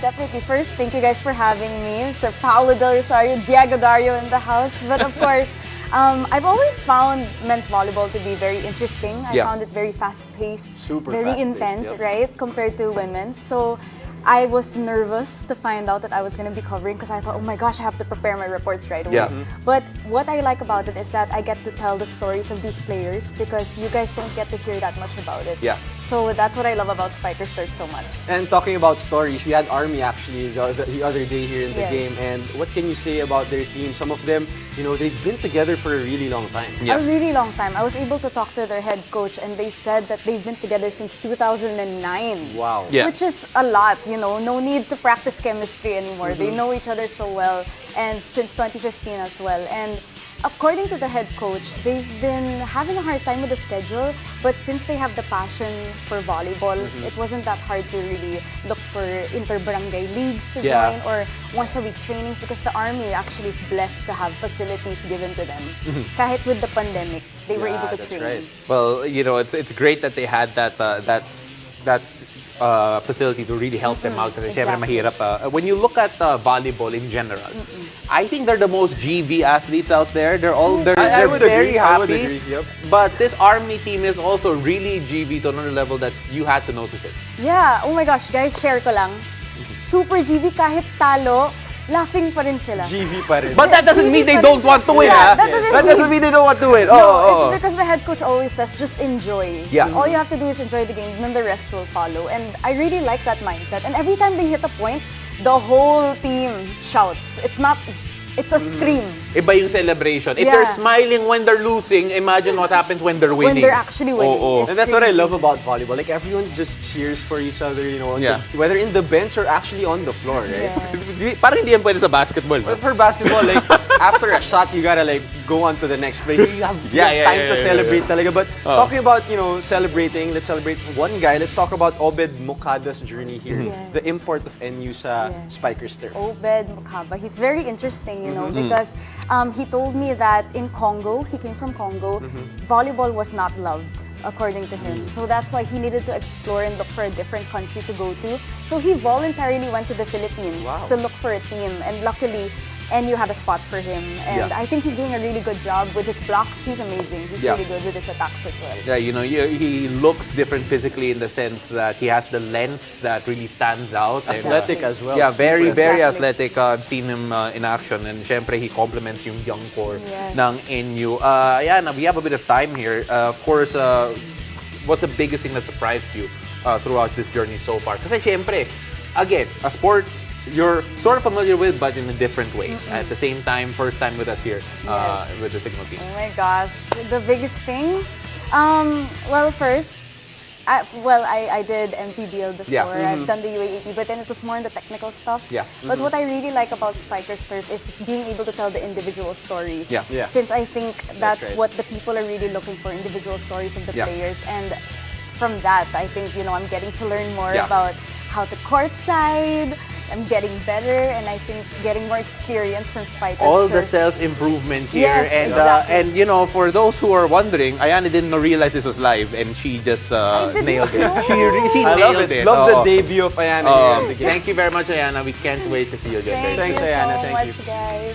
Definitely. First, thank you guys for having me. Sir Paulo Del Rosario, Diego Dario in the house. But of course, I've always found men's volleyball to be very interesting. I found it very fast-paced, Super very fast-paced, intense, yep. right, compared to women's. So I was nervous to find out that I was going to be covering because I thought, oh my gosh, I have to prepare my reports right away. Yeah. But what I like about it is that I get to tell the stories of these players because you guys don't get to hear that much about it. Yeah. So that's what I love about Spikers Turf so much. And talking about stories, we had Army actually the other day here in the Yes. game. And what can you say about their team? Some of them, they've been together for a really long time. Yeah. A really long time. I was able to talk to their head coach and they said that they've been together since 2009. Wow. Yeah. Which is a lot, no need to practice chemistry anymore. They know each other so well, and since 2015 as well. And according to the head coach, they've been having a hard time with the schedule, but since they have the passion for volleyball, it wasn't that hard to really look for inter-barangay leagues to Yeah. join or once-a-week trainings because the Army actually is blessed to have facilities given to them. Kahit with the pandemic, they were Yeah, able to that's train. right. Well, it's great that they had that facility to really help them out kasi syempre Exactly. mahirap. When you look at volleyball in general, I think they're the most GV athletes out there. They're I would very agree. I would happy. agree, yep. But this Army team is also really GV to another level that you had to notice it. Yeah, oh my gosh, guys, share ko lang. Super GV kahit talo, laughing pa rin sila. GV pa rin. But that doesn't mean they GV don't pa rin want to sila. win, Yeah, ha? that doesn't mean they don't want to win. No, Oh, it's because the head coach always says, just enjoy. Yeah. All you have to do is enjoy the game, and then the rest will follow. And I really like that mindset. And every time they hit a point, the whole team shouts. It's a scream. Iba yung celebration. If Yeah. they're smiling when they're losing, imagine what happens when they're winning. When they're actually winning. Oo. It's And that's what I crazy. love about volleyball. Like everyone just cheers for each other, on Yeah. whether in the bench or actually on the floor, right? Parang hindi yan pwede sa basketball. But for basketball, like after a shot, you gotta like go on to the next play. You have time to celebrate talaga. But talking about celebrating, let's celebrate one guy. Let's talk about Obed Mokada's journey here, Yes. the import of NU sa Yes. Spikers Turf. Obed Mukaba. He's very interesting, because he told me that in Congo, he came from Congo, volleyball was not loved, according to him. So that's why he needed to explore and look for a different country to go to. So he voluntarily went to the Philippines Wow. to look for a team. And luckily, NU had a spot for him. And Yeah. I think he's doing a really good job with his blocks. He's amazing. He's Yeah. really good with his attacks as well. Yeah, he looks different physically in the sense that he has the length that really stands out. And, Athletic as well. yeah, very, Super very Exactly. athletic. I've seen him in action, and syempre he complements yung young core Yes. ng NU. Aiyana, we have a bit of time here. Of course, what's the biggest thing that surprised you throughout this journey so far? Kasi syempre, again, a sport you're sort of familiar with, but in a different way. At the same time, first time with us here Yes. with the Signal team. Oh my gosh, the biggest thing? Well, first, I did MPBL before. Yeah. I've done the UAAP, but then it was more on the technical stuff. Yeah. But what I really like about Spikers Turf is being able to tell the individual stories. Yeah. Yeah. Since I think that's right. what the people are really looking for, individual stories of the Yeah. players. And from that, I think, I'm getting to learn more Yeah. about how to courtside. I'm getting better, and I think getting more experience from Spikers All the Turf. self-improvement here. Yes, and exactly. and for those who are wondering, Aiyana didn't realize this was live, and she just didn't nailed it. know. She I love nailed it. it. Love the Oo. debut of Aiyana here in the game. Thank you very much, Aiyana. We can't wait to see you again. Thank Thanks, you Aiyana. so Thank much, you. guys.